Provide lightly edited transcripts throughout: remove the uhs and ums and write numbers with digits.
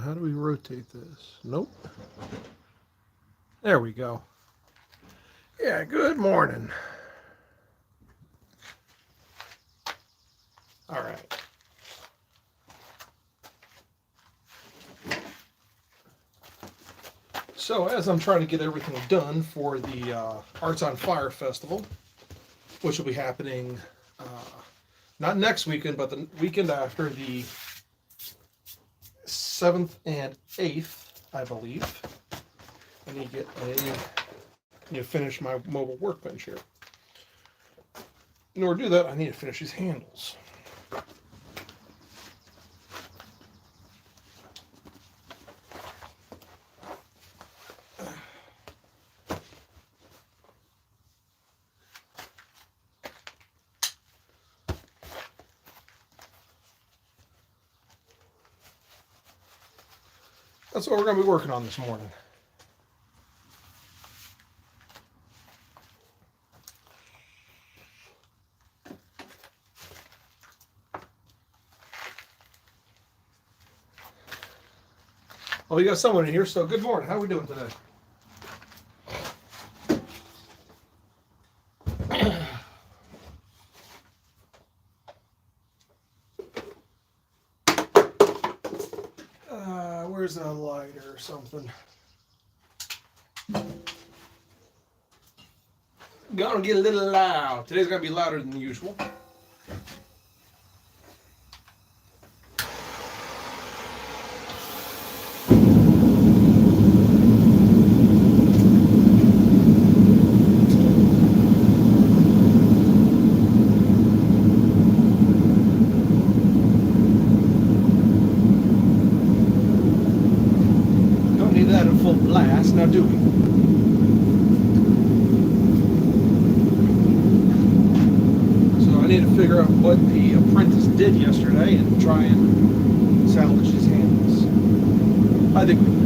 how do we rotate this? Nope. There we go. Yeah, good morning. All right. So as I'm trying to get everything done for the Arts on Fire Festival, which will be happening not next weekend, but the weekend after, the 7th and 8th, I believe. I need to finish my mobile workbench here. In order to do that, I need to finish these handles. That's what we're going to be working on this morning. Well, we got someone in here, so good morning. How are we doing today? Where's a lighter or something? Gonna get a little loud. Today's gonna be louder than usual. Now do we? So I need to figure out what the apprentice did yesterday and try and salvage his handles. I think we can.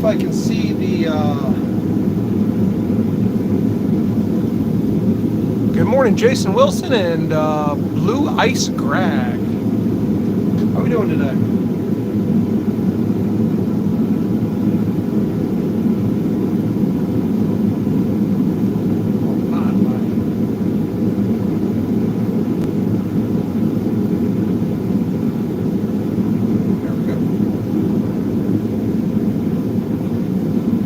I can see the good morning, Jason Wilson and Blue Ice Grag. How are we doing today?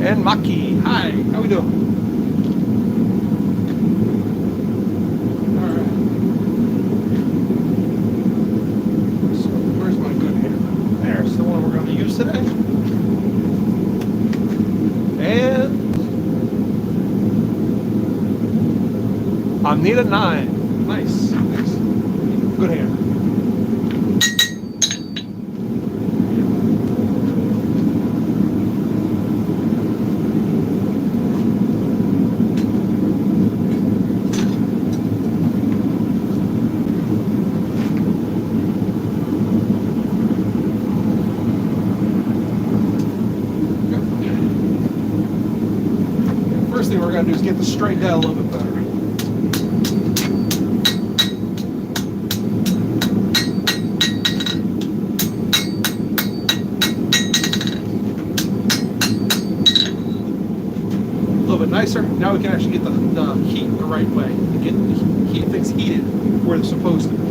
And Maki, hi, how we doing? All right. So where's my good hammer? There's the one we're going to use today. And Amnita 9. Nice. Good hammer. First thing we're going to do is get this straightened out a little bit better. A little bit nicer. Now we can actually get the heat the right way. Get the heat things heated where they're supposed to be.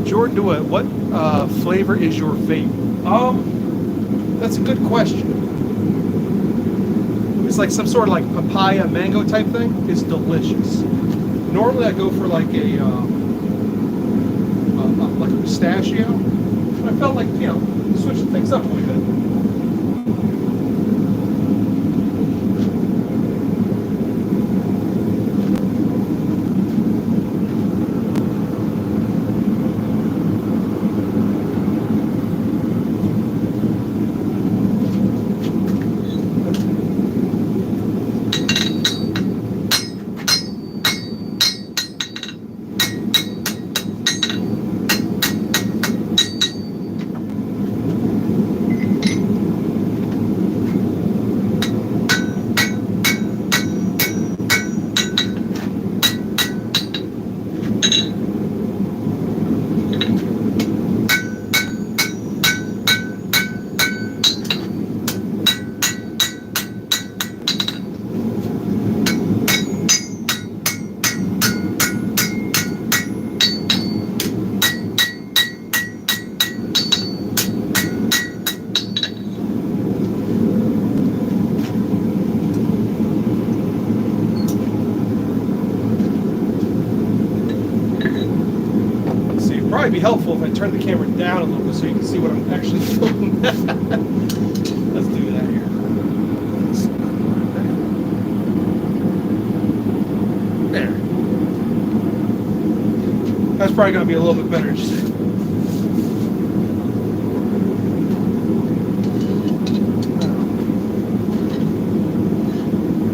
Jordan, what flavor is your vape? That's a good question. It's like some sort of like papaya mango type thing. It's delicious. Normally I go for like a pistachio, but I felt like, switching things up a little bit. probably be helpful if I turn the camera down a little bit so you can see what I'm actually doing. Let's do that here. There. That's probably going to be a little bit better to see.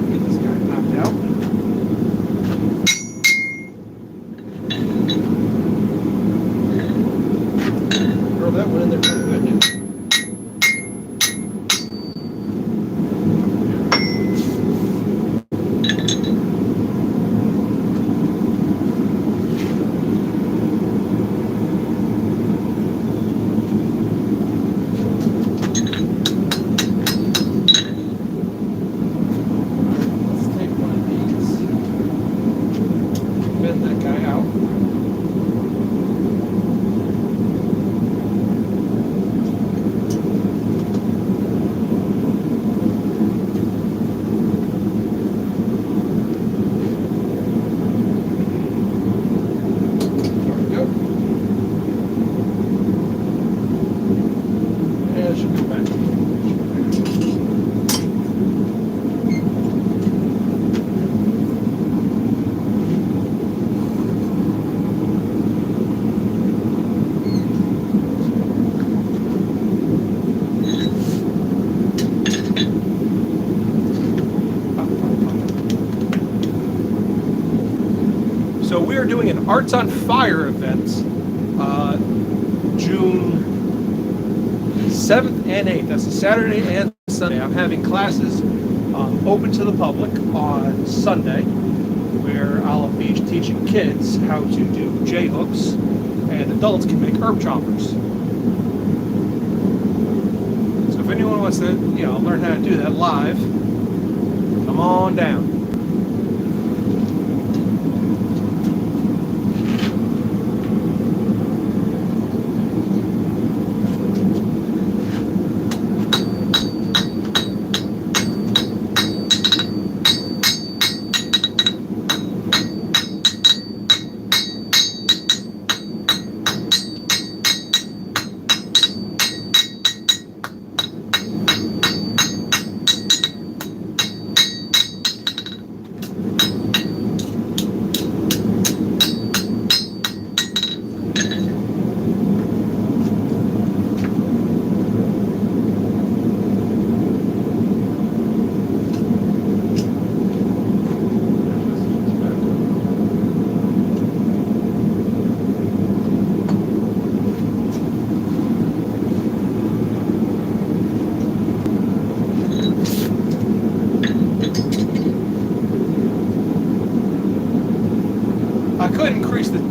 Get this guy knocked out. Girl, that went in there pretty good, didn't it? So we are doing an Arts on Fire event, June 7th and 8th. That's a Saturday and Sunday. I'm having classes open to the public on Sunday, where I'll be teaching kids how to do J-hooks, and adults can make herb choppers. So if anyone wants to, learn how to do that live, come on down.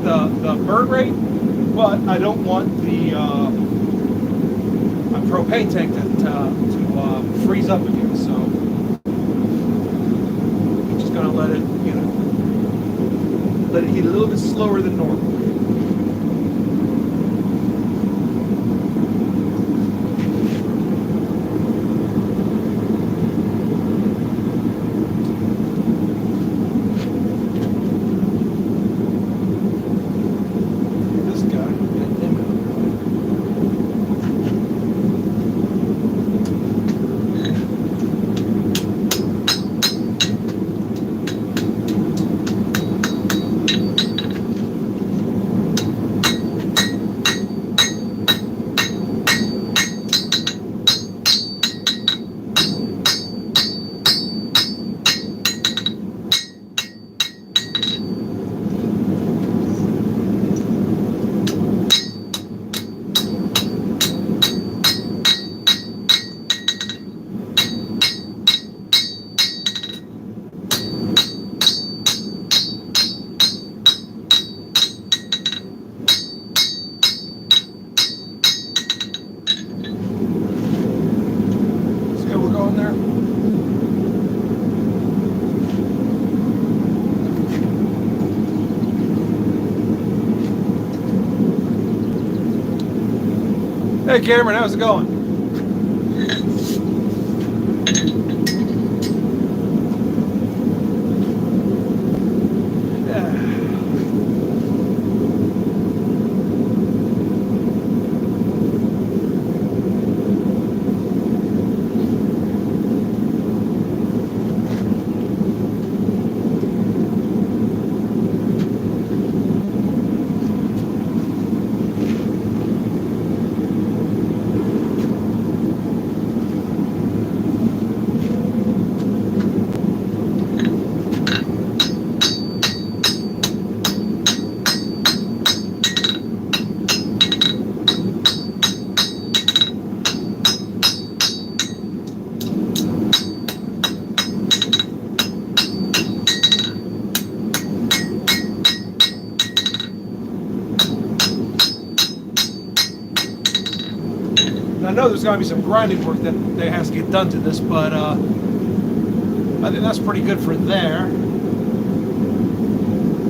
The burn rate, but I don't want the propane tank to freeze up again, so I'm just gonna let it heat a little bit slower than normal. Hey Cameron, how's it going? know there's going to be some grinding work that has to get done to this, but I think that's pretty good for there.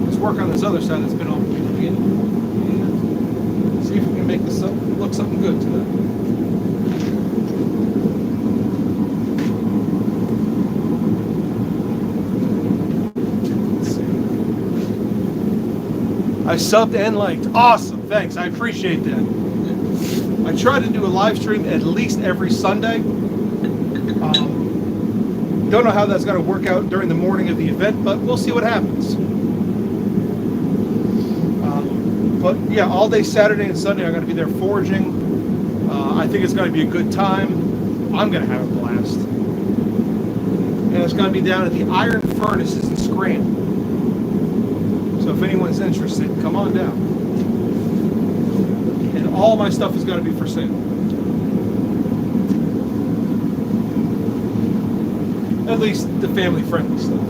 Let's work on this other side that's been all clean, and see if we can make this look something good today. I subbed and liked. Awesome, thanks. I appreciate that. I try to do a live stream at least every Sunday. Don't know how that's going to work out during the morning of the event, but we'll see what happens. But yeah, all day Saturday and Sunday I'm going to be there foraging. I think it's going to be a good time. I'm going to have a blast. And it's going to be down at the Iron Furnaces in Scranton. So if anyone's interested, come on down. And all my stuff is going to be for sale. At least the family-friendly stuff.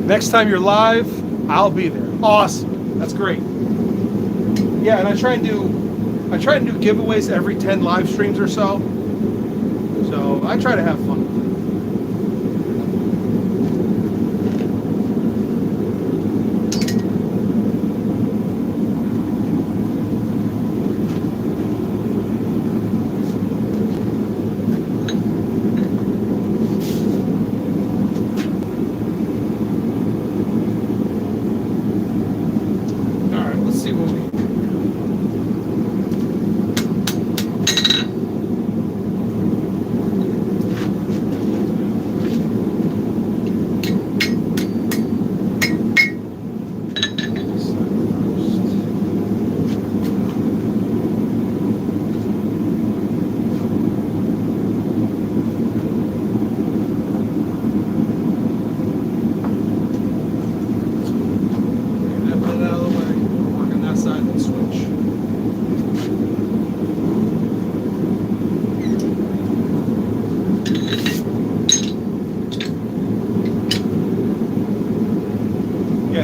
Next time you're live, I'll be there. Awesome. That's great. Yeah, and I try and do giveaways every 10 live streams or so. So I try to have fun.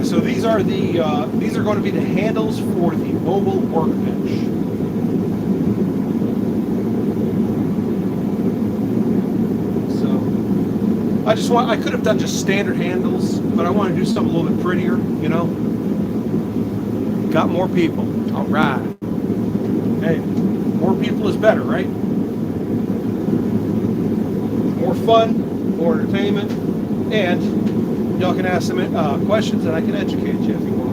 So these are going to be the handles for the mobile workbench. So I could have done just standard handles, but I want to do something a little bit prettier, you know. Got more people. All right. Hey, more people is better, right? More fun, more entertainment, and y'all can ask some questions and I can educate you if you want.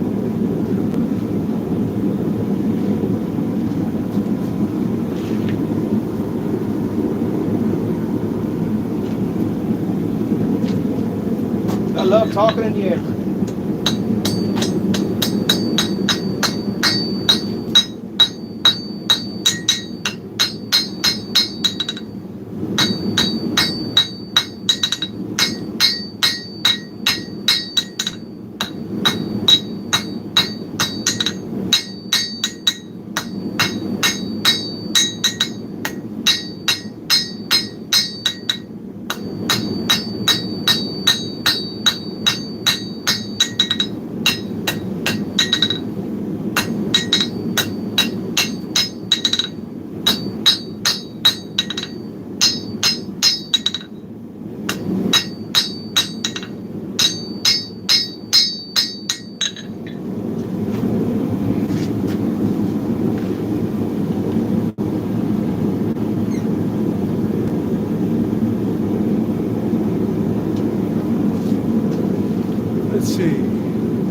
I love talking in the air.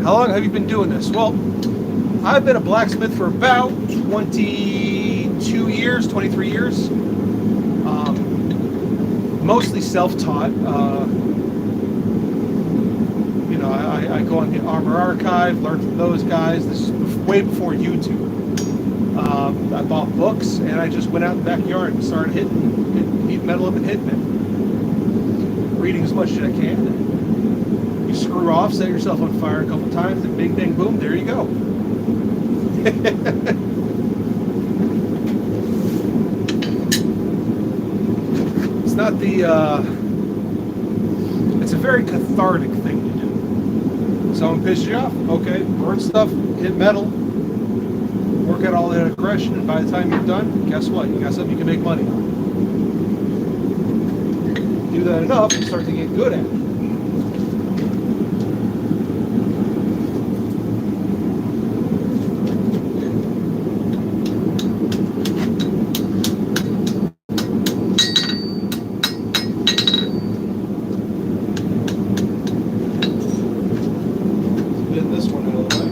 How long have you been doing this? Well, I've been a blacksmith for about 22 years, 23 years. Mostly self-taught. You know, I go on the Armor Archive, learn from those guys. This is way before YouTube. I bought books, and I just went out in the backyard and started heating metal up and hitting it. Reading as much as I can. You screw off, set yourself on fire a couple times, and bing, dang, boom, there you go. It's not the, it's a very cathartic thing to do. Someone pisses you off, okay, burn stuff, hit metal, work out all that aggression, and by the time you're done, guess what? You got something you can make money on. Do that enough, you start to get good at it. Get this one out of the way.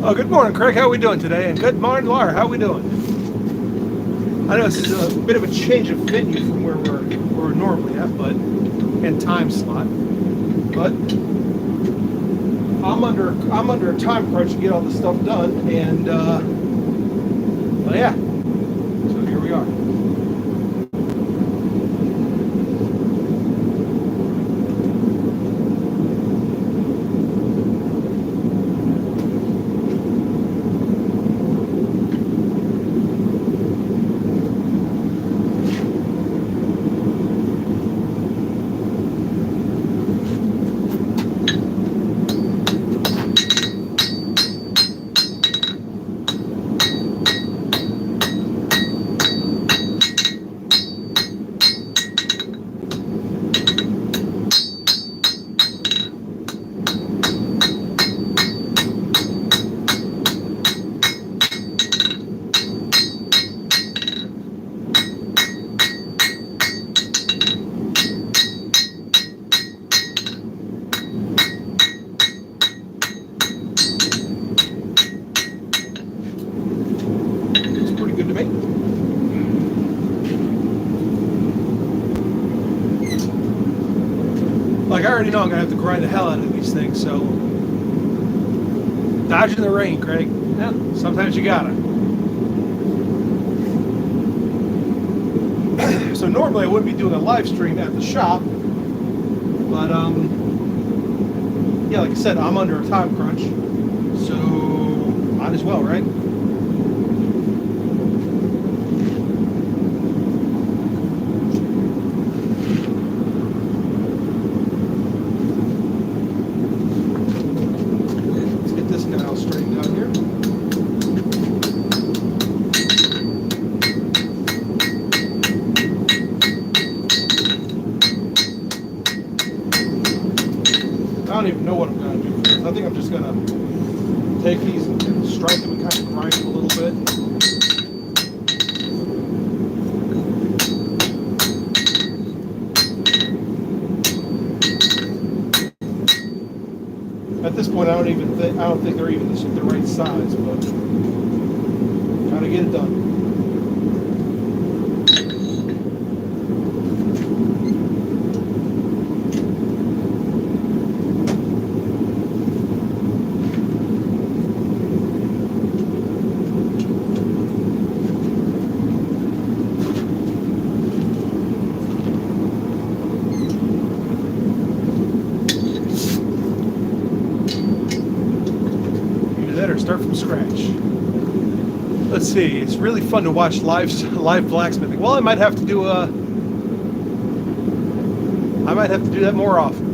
Oh, good morning, Craig. How are we doing today? And good morning, Laura. How are we doing? I know this is a bit of a change of venue from where we're normally at, but and time slot. But I'm under a time crunch to get all this stuff done, and well, yeah. So here we are. Like, I already know I'm going to have to grind the hell out of these things, so dodging the rain, Craig. Yeah, sometimes you gotta. So normally I wouldn't be doing a live stream at the shop, but yeah, like I said, I'm under a time crunch, so might as well, right? I don't even know what I'm going to do for this. I think I'm just going to take these and strike them and kind of grind them a little bit. At this point, I don't think they're even the right size, but gotta get it done. Start from scratch. Let's see. It's really fun to watch live blacksmithing. Well, I might have to do that more often.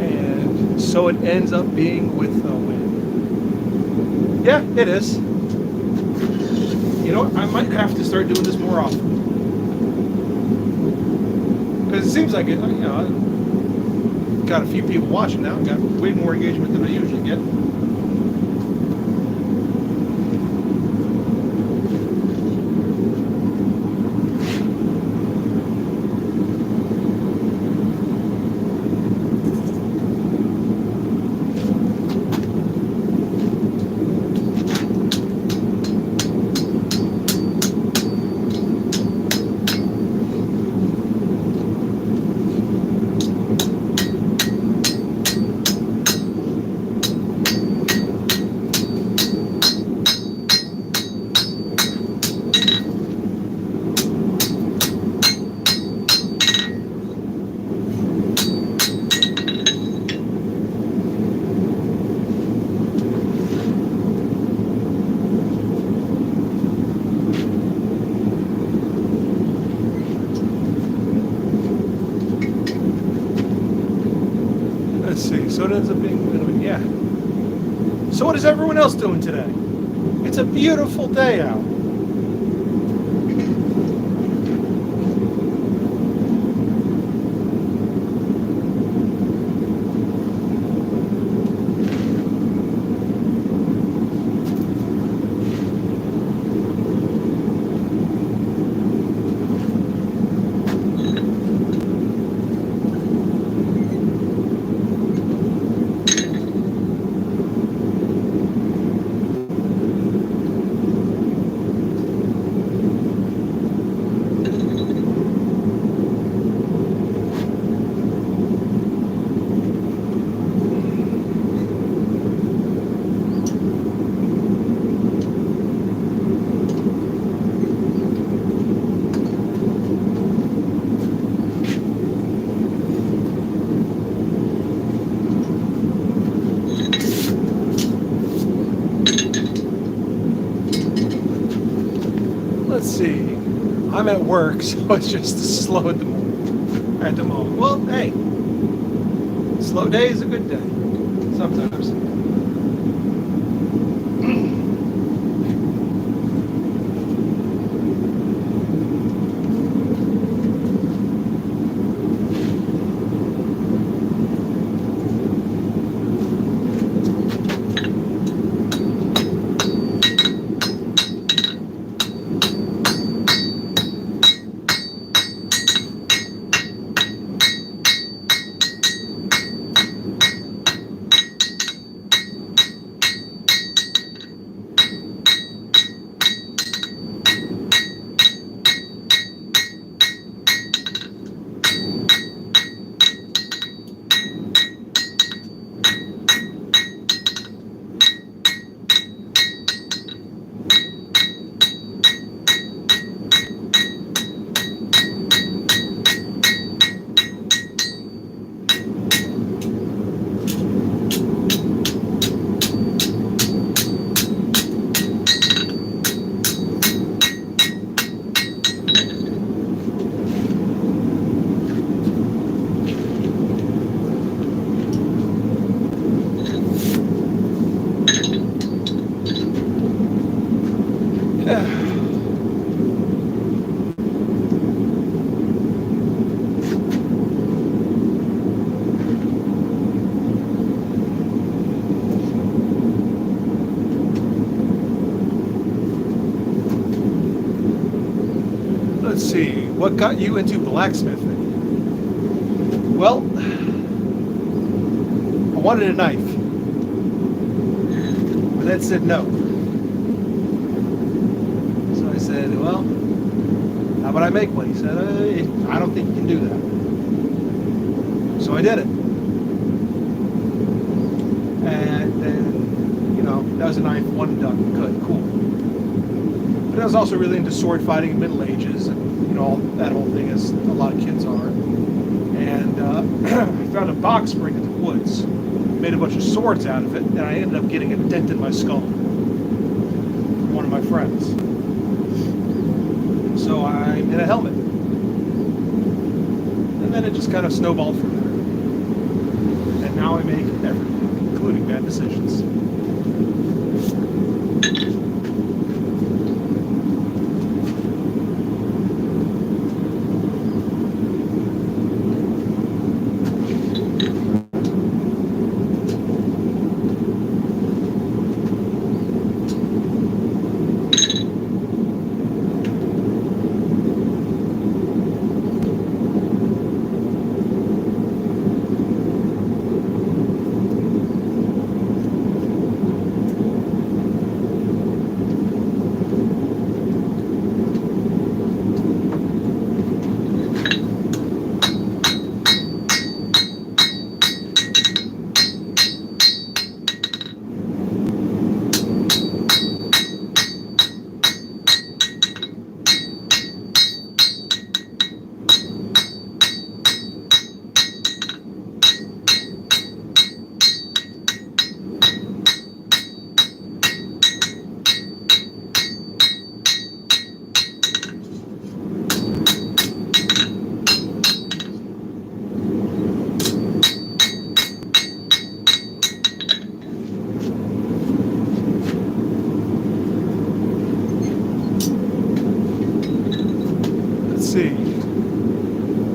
And so it ends up being with a win. Yeah, it is. You know what? I might have to start doing this more often. Because it seems like it, I've got a few people watching now. Got way more engagement than I usually get. So it ends up being, yeah. So what is everyone else doing today? It's a beautiful day out. Let's see. I'm at work, so it's just slow at the moment. Well, hey, slow day is a good day. Sometimes. Let's see, what got you into blacksmithing? Well, I wanted a knife. My dad said no. So I said, well, how about I make one? He said, I don't think you can do that. So I did it. And then, that was a knife, one and done. Good, cool. But I was also really into sword fighting in Middle Ages, and that whole thing, as a lot of kids are. And I found a box spring in the woods, made a bunch of swords out of it, and I ended up getting a dent in my skull. of my friends. So I'm in a helmet. And then it just kind of snowballed from there. And now I make everything, including bad decisions.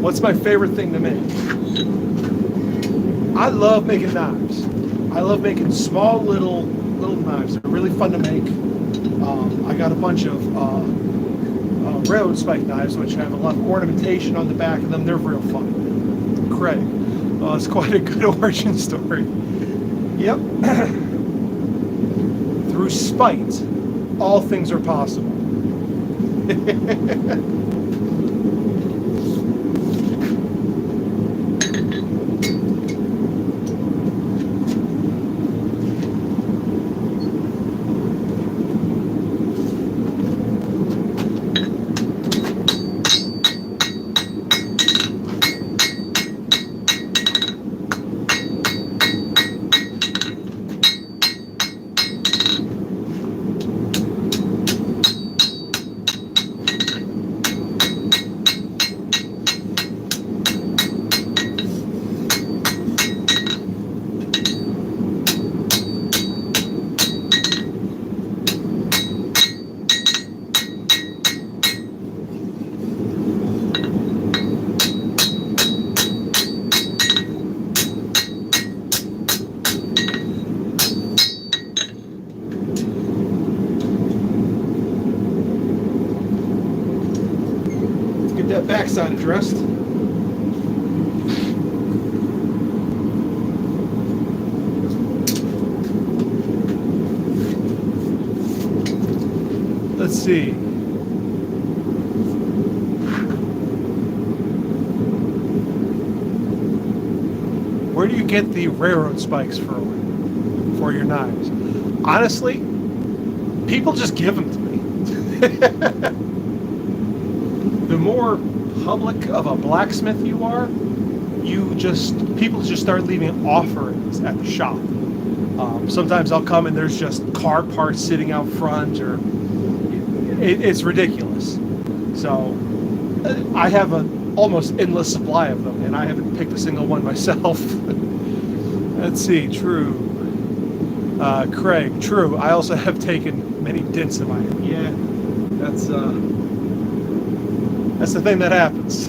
What's my favorite thing to make? I love making knives. I love making small little knives. They're really fun to make. I got a bunch of railroad spike knives, which have a lot of ornamentation on the back of them. They're real fun. Craig. It's quite a good origin story. Yep. Through spite, all things are possible. That backside addressed. Let's see. Where do you get the railroad spikes for your knives? Honestly, people just give them to me. The more public of a blacksmith you are, people just start leaving offerings at the shop. Sometimes I'll come and there's just car parts sitting out front, or it's ridiculous. So I have an almost endless supply of them, and I haven't picked a single one myself. Let's see, true. Craig, true. I also have taken many dents in my hand. Yeah, that's the thing that happens.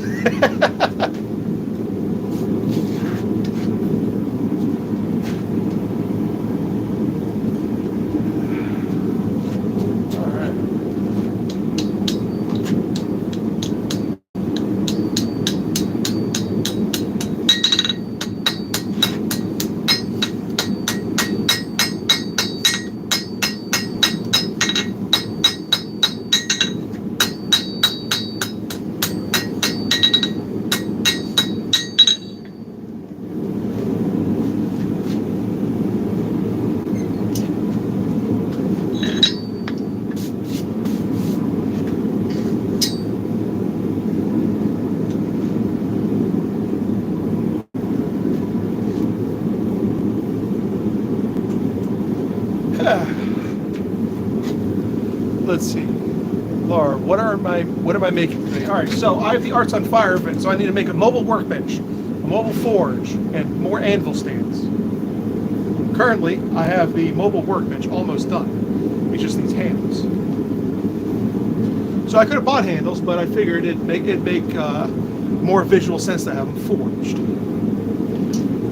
let's see. Laura, what am I making today? All right, so I have the Arts on Fire event, so I need to make a mobile workbench, a mobile forge, and more anvil stands. Currently, I have the mobile workbench almost done. It just needs handles. So I could have bought handles, but I figured it'd make more visual sense to have them forged.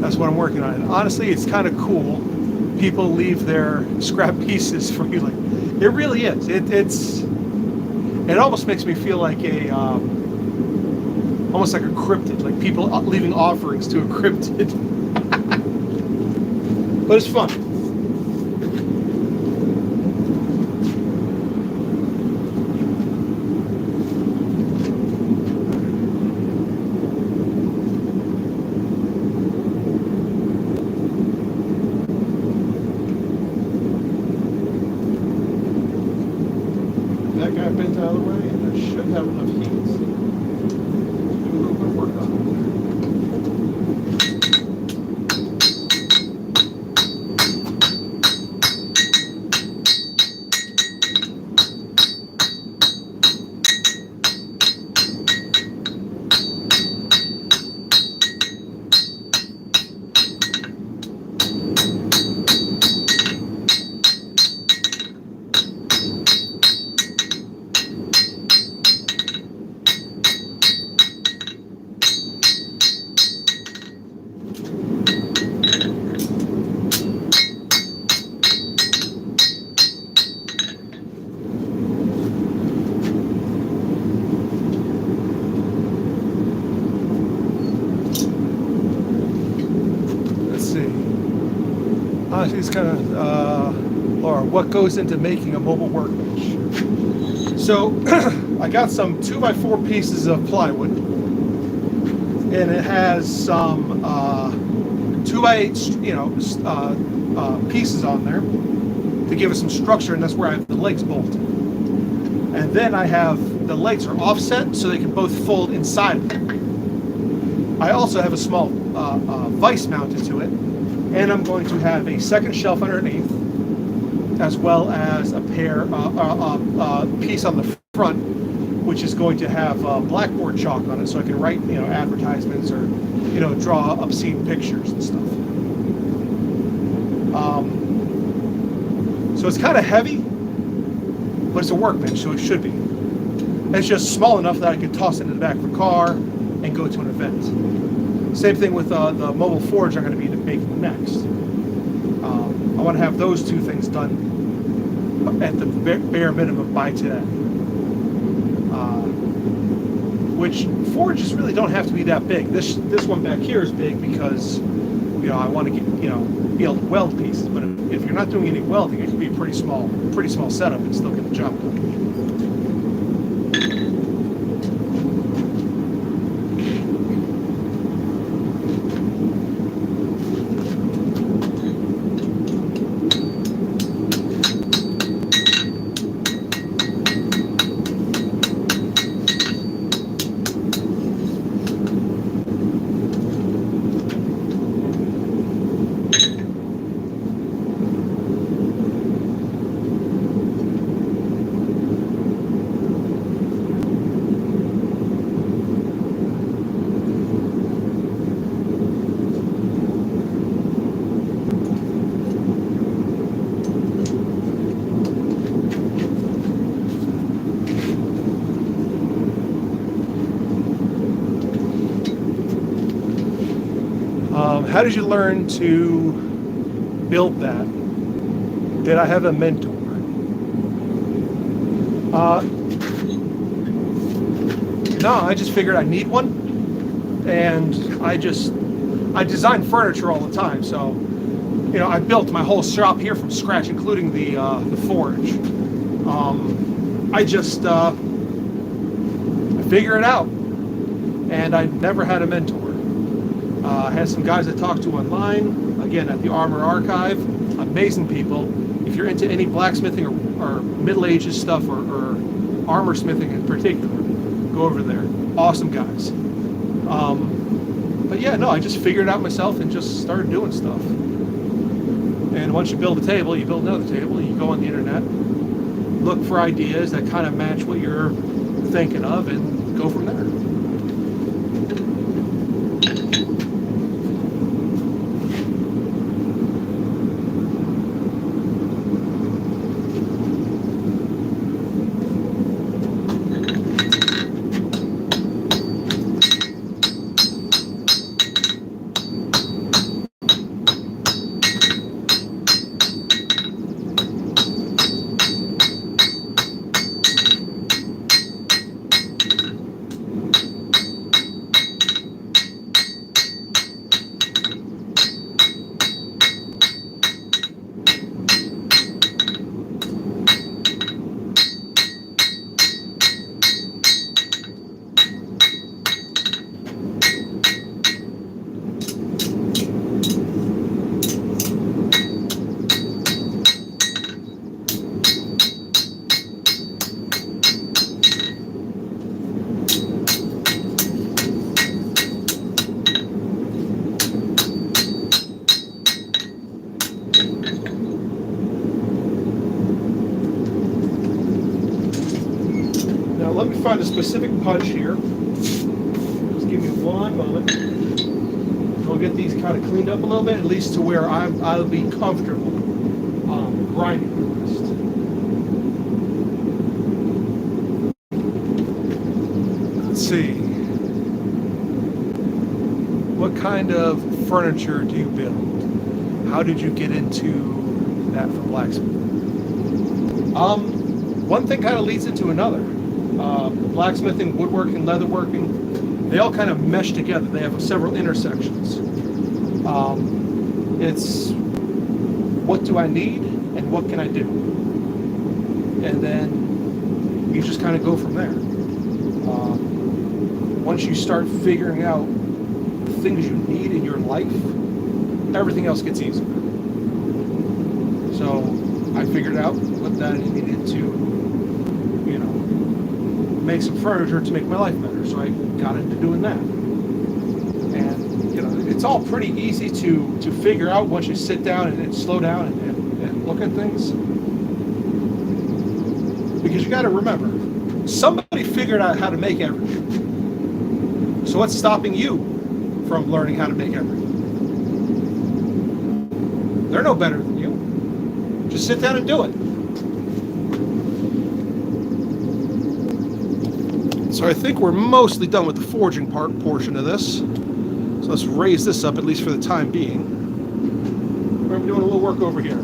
That's what I'm working on. And honestly, it's kind of cool. People leave their scrap pieces for you. Like, it really is. It almost makes me feel like almost like a cryptid, like people leaving offerings to a cryptid. But it's fun. That guy bent out of the way, and I should have enough heat. Do a little bit of work on it. Honestly, it's kind of, Laura, what goes into making a mobile workbench? So, I got some 2x4 pieces of plywood, and it has some 2x8, pieces on there to give it some structure, and that's where I have the legs bolted. And then I have the legs are offset so they can both fold inside of it. I also have a small vise mounted to it. And I'm going to have a second shelf underneath, as well as a piece on the front, which is going to have blackboard chalk on it, so I can write, advertisements or, draw obscene pictures and stuff. So it's kind of heavy, but it's a workbench, so it should be. It's just small enough that I could toss it into the back of a car and go to an event. Same thing with the mobile forge I'm going to be making next. I want to have those two things done at the bare minimum by today. Which forges really don't have to be that big. This one back here is big because I want to get be able to weld pieces. But if you're not doing any welding, it can be a pretty small setup and still get the job done. How did you learn to build that? Did I have a mentor? No, I just figured I need one, and I design furniture all the time, so I built my whole shop here from scratch, including the forge. I just figure it out, and I never had a mentor. I had some guys I talked to online, again at the Armor Archive, amazing people. If you're into any blacksmithing or Middle Ages stuff or armor smithing in particular, go over there. Awesome guys. But yeah, no, I just figured it out myself and just started doing stuff. And once you build a table, you build another table, you go on the internet, look for ideas that kind of match what you're thinking of and go from there. Now let me find a specific punch here. Just give me one moment. I'll get these kind of cleaned up a little bit, at least to where I'll be comfortable grinding the rest. Let's see. What kind of furniture do you build? How did you get into that for blacksmith? One thing kind of leads into another. Blacksmithing, woodworking, leatherworking, they all kind of mesh together. They have several intersections. It's what do I need and what can I do? And then you just kind of go from there. Once you start figuring out the things you need in your life, everything else gets easier. So I figured out what that I needed to, make some furniture to make my life better. So I got into doing that. And it's all pretty easy to figure out once you sit down and slow down and look at things. Because you got to remember, somebody figured out how to make everything. So what's stopping you from learning how to make everything? They're no better than you. Just sit down and do it. So I think we're mostly done with the forging portion of this. So let's raise this up, at least for the time being. We're doing a little work over here.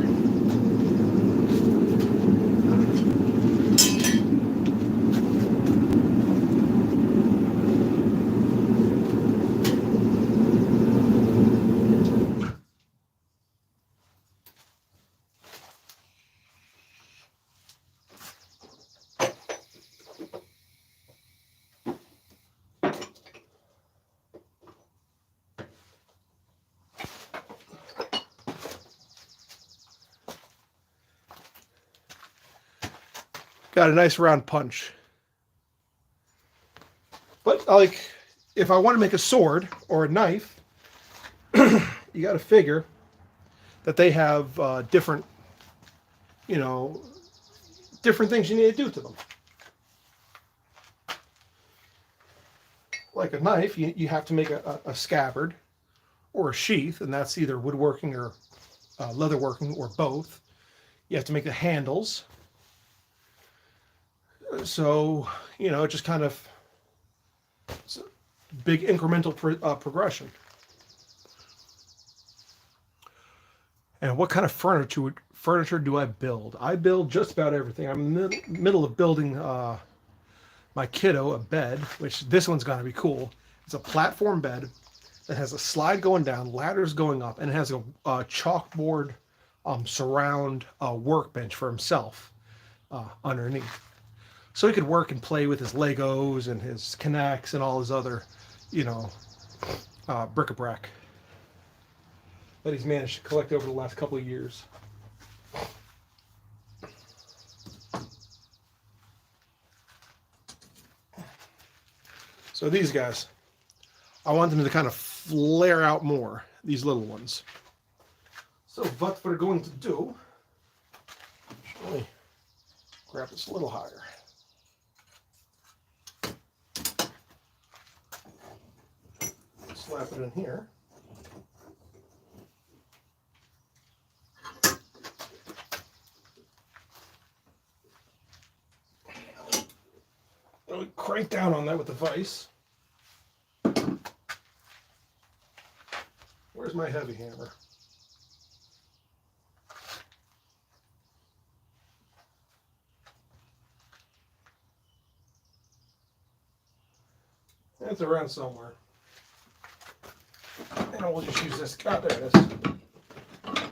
Got a nice round punch. But if I want to make a sword or a knife, you got to figure that they have different things you need to do to them. Like a knife, you have to make a scabbard or a sheath, and that's either woodworking or leatherworking or both. You have to make the handles. So, it just kind of, it's a big incremental progression. And what kind of furniture do I build? I build just about everything. I'm in the middle of building my kiddo a bed, which this one's going to be cool. It's a platform bed that has a slide going down, ladders going up, and it has a chalkboard surround workbench for himself underneath. So he could work and play with his Legos and his Connects and all his other, bric-a-brac that he's managed to collect over the last couple of years. So these guys, I want them to kind of flare out more, these little ones. So what we're going to do, Grab this a little higher. Slap it in here. Really crank down on that with the vise. Where's my heavy hammer? It's around somewhere. And we'll just use this. Oh, there it is. I'm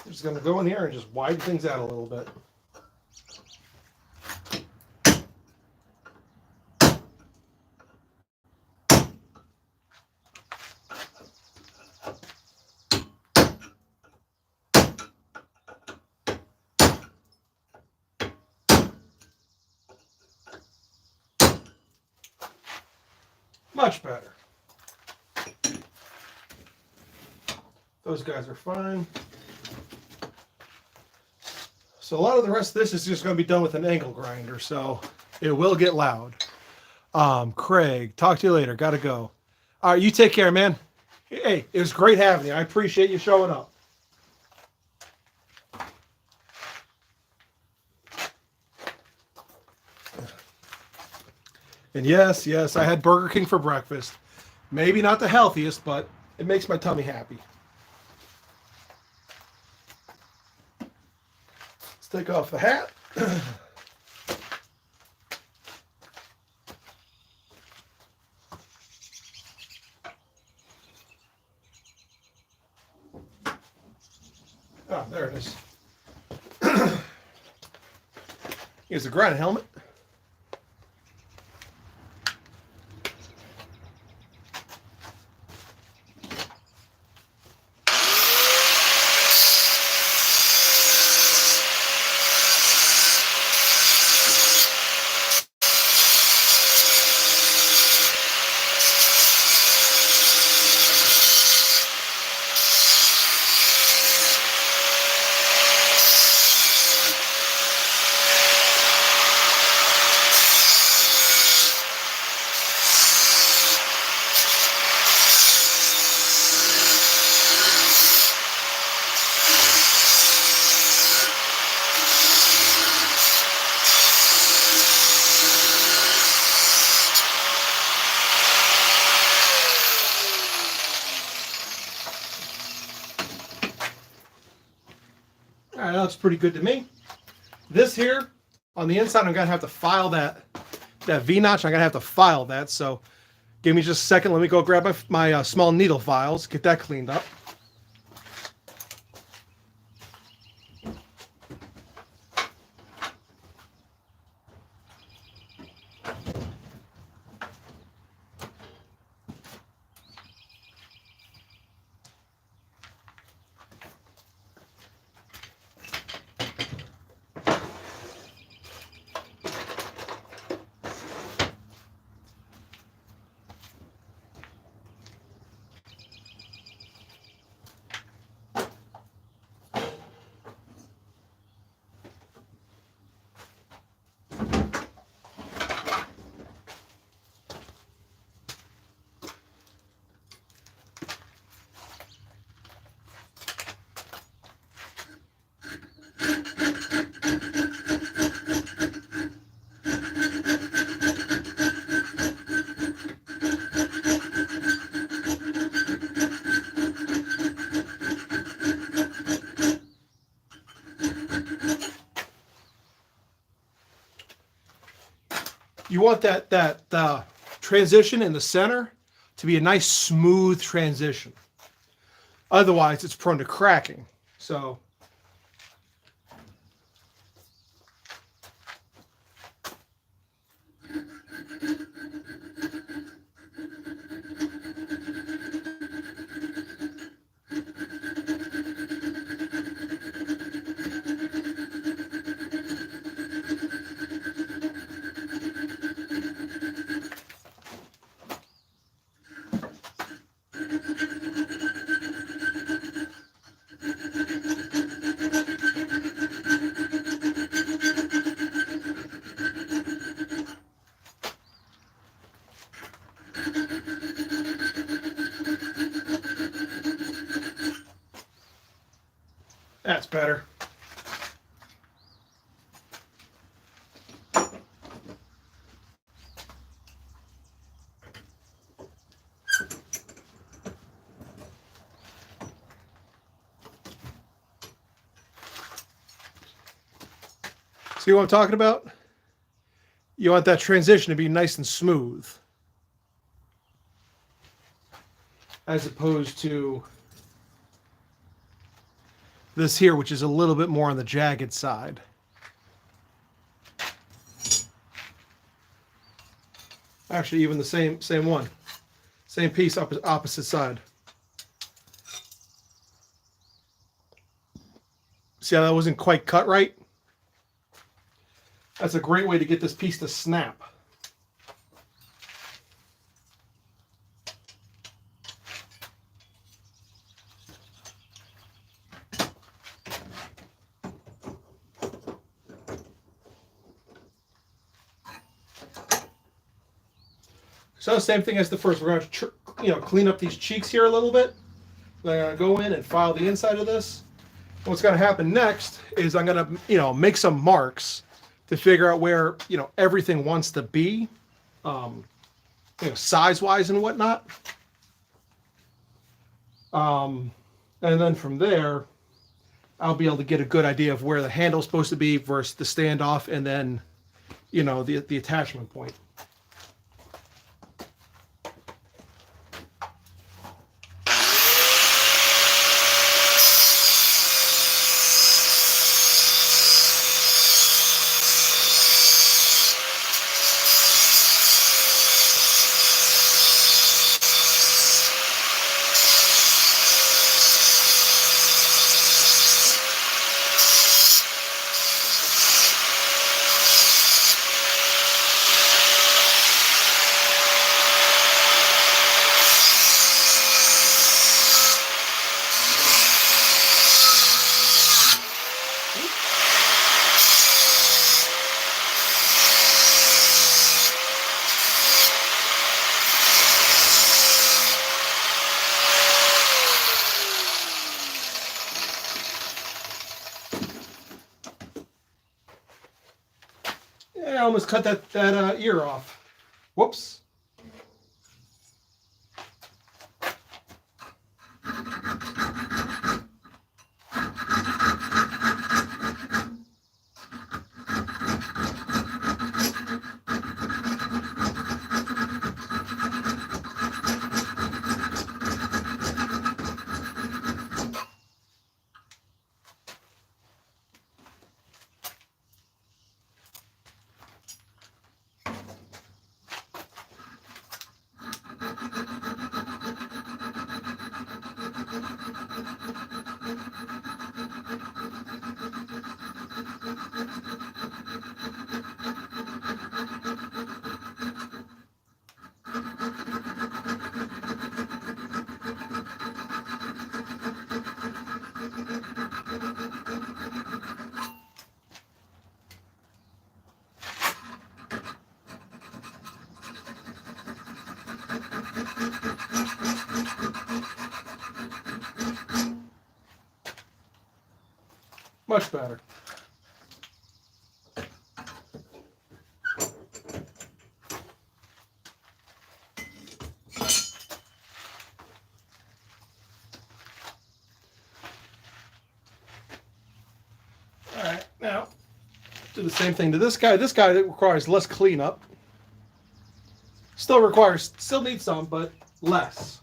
just going to go in here and just widen things out a little bit. Much better. Those guys are fine. So a lot of the rest of this is just going to be done with an angle grinder, so it will get loud. Craig, talk to you later. Got to go. All right, you take care, man. Hey, it was great having you. I appreciate you showing up. And yes, I had Burger King for breakfast. Maybe not the healthiest, but it makes my tummy happy. Let's take off the hat. Ah, there it is. Here's the grind helmet. All right, that looks pretty good to me. This here, on the inside, I'm going to have to file that V-notch. I'm going to have to file that, so give me just a second. Let me go grab my small needle files, get that cleaned up. You want that transition in the center to be a nice smooth transition. Otherwise, it's prone to cracking. So That's better. See what I'm talking about? You want that transition to be nice and smooth, as opposed to this here, which is a little bit more on the jagged side. Actually, even the same one, same piece, opposite side. See how that wasn't quite cut right? That's a great way to get this piece to snap. So same thing as the first. We're going to clean up these cheeks here a little bit. I'm going to go in and file the inside of this. What's going to happen next is I'm going to make some marks to figure out where everything wants to be, size-wise and whatnot. And then from there, I'll be able to get a good idea of where the handle's supposed to be versus the standoff, and then the attachment point. I almost cut that ear off. Whoops. Much better. All right, now do the same thing to this guy. This guy requires less cleanup. Still needs some, but less.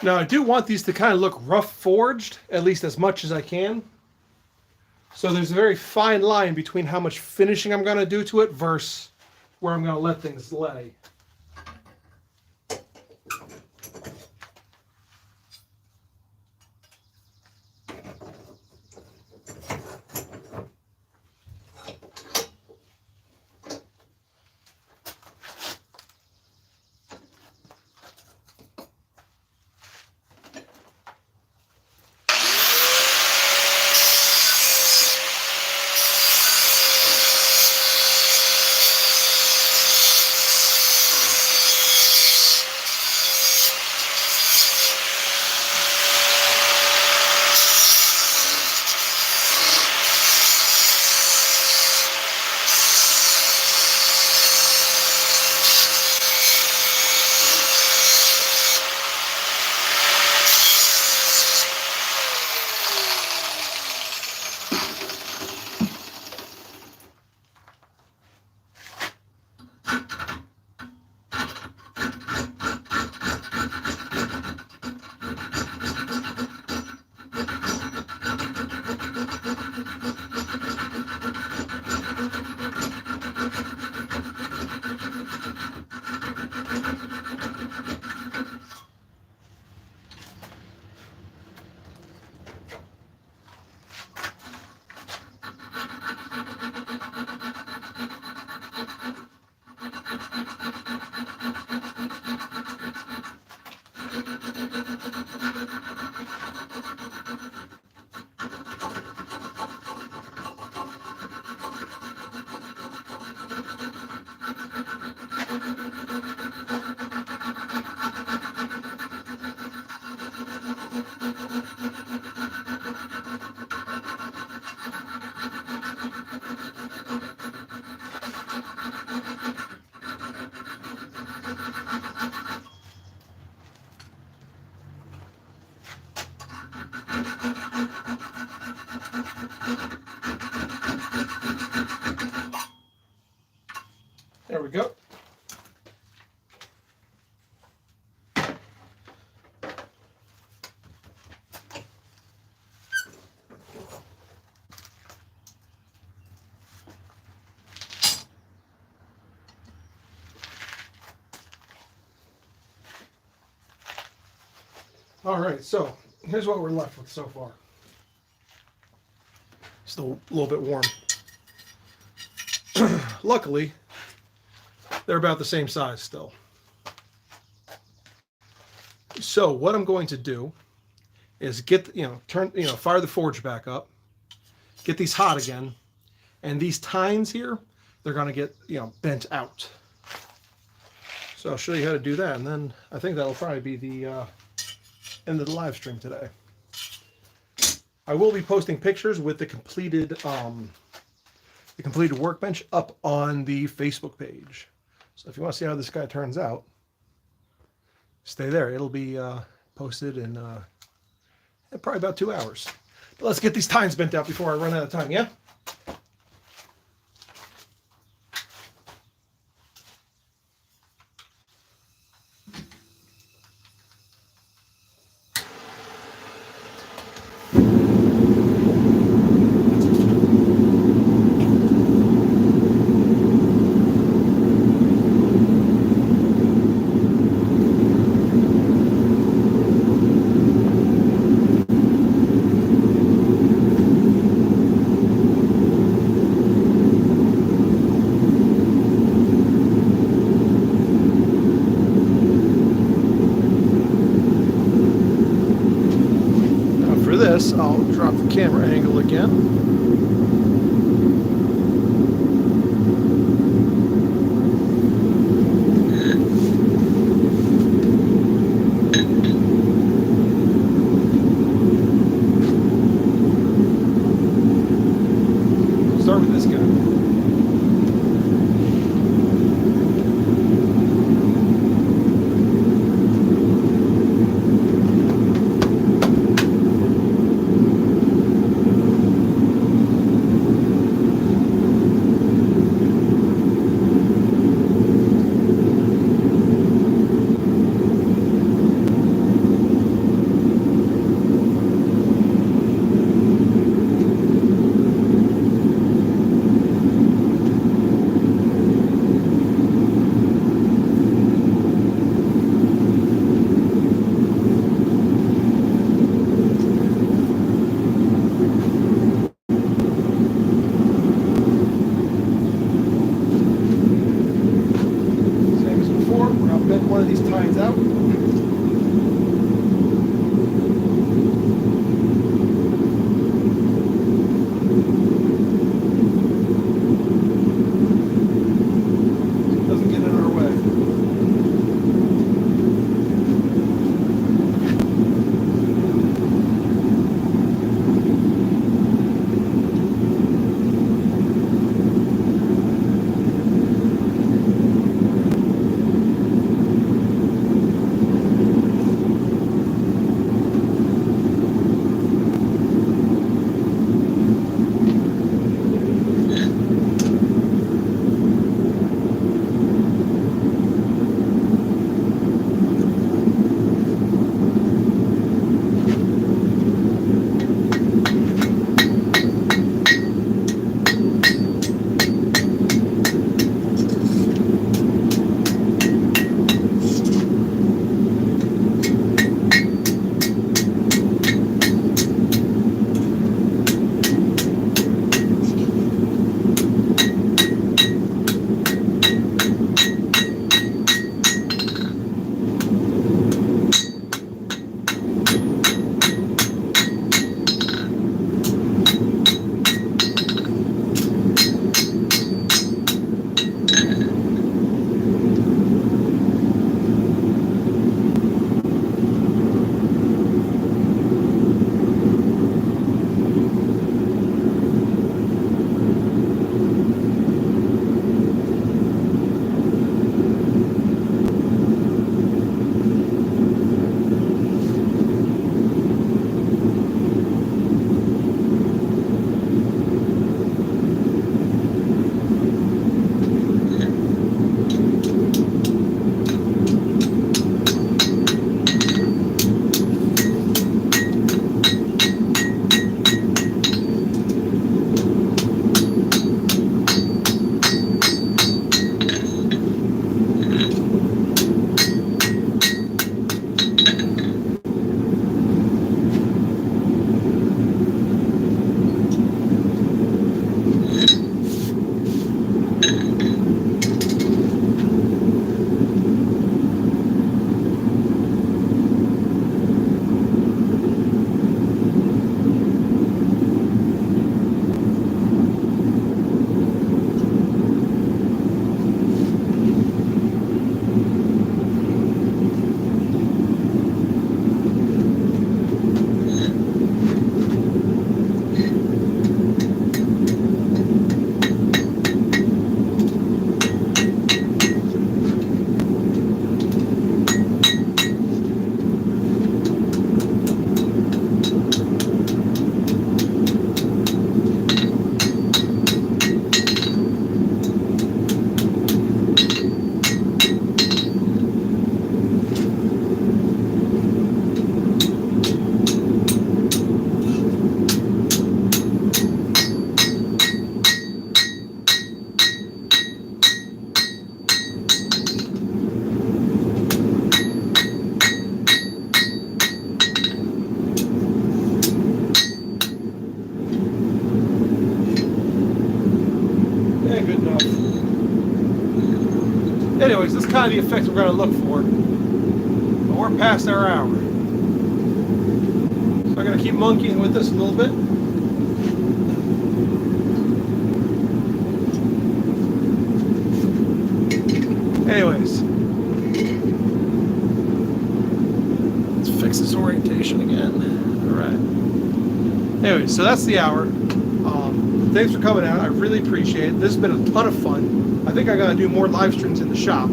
Now I do want these to kind of look rough forged, at least as much as I can. So there's a very fine line between how much finishing I'm going to do to it versus where I'm going to let things lay. There we go. All right, so here's what we're left with so far. Still a little bit warm. Luckily, they're about the same size still. So what I'm going to do is get, fire the forge back up, get these hot again, and these tines here, they're going to get, bent out. So I'll show you how to do that, and then I think that'll probably be the end of the live stream today. I will be posting pictures with the completed workbench up on the Facebook page. So if you want to see how this guy turns out, stay there. It'll be posted in probably about 2 hours. But let's get these tines bent out before I run out of time, yeah? I'll drop the camera angle again. Start with this guy. of the effect we're going to look for. But we're past our hour. So I'm going to keep monkeying with this a little bit. Anyways, let's fix this orientation again. All right. Anyways, so that's the hour. Thanks for coming out. I really appreciate it. This has been a ton of fun. I think I got to do more live streams in the shop.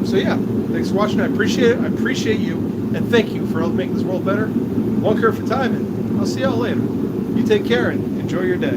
So yeah, thanks for watching. I appreciate it. I appreciate you, and thank you for helping make this world better. One kerf at a time, and I'll see y'all later. You take care and enjoy your day.